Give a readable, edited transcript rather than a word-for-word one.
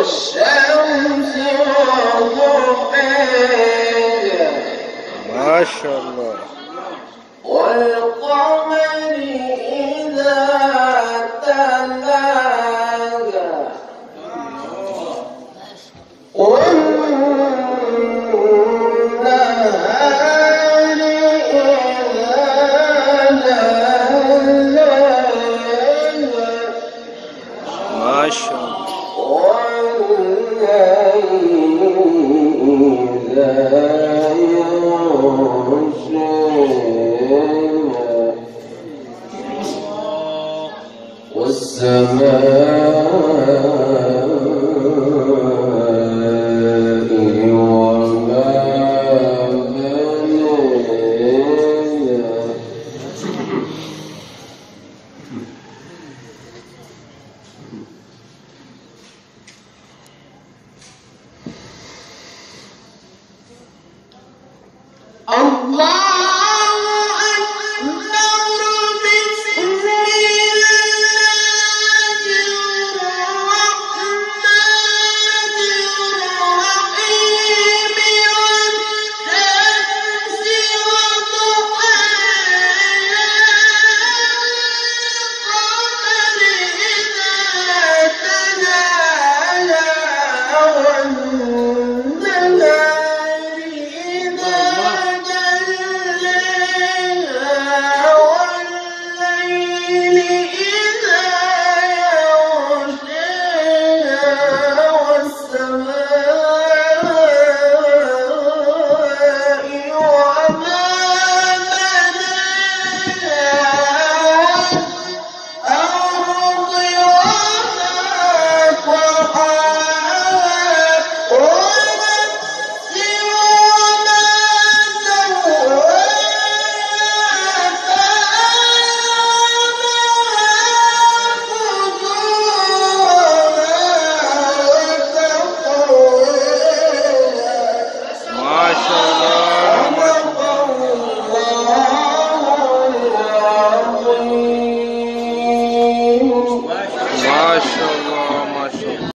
والشمس وضحاها ما شاء الله. والقمر إذا تلاها والنهار إذا جلاها ما شاء الله. والليل إذا يغشاها والسماء وما بناها الله أكبر بسم الله الرحمن الرحيم والشمس وضحاها والقمر إذا تلاها والنهار إذا جلاها والليل إذا يغشاها والسماء وما بناها والأرض وما طحاها ونفس وما سواها فألهمها فجورها وتقواها ما شاء الله. صدق الله العظيم. ما شاء الله.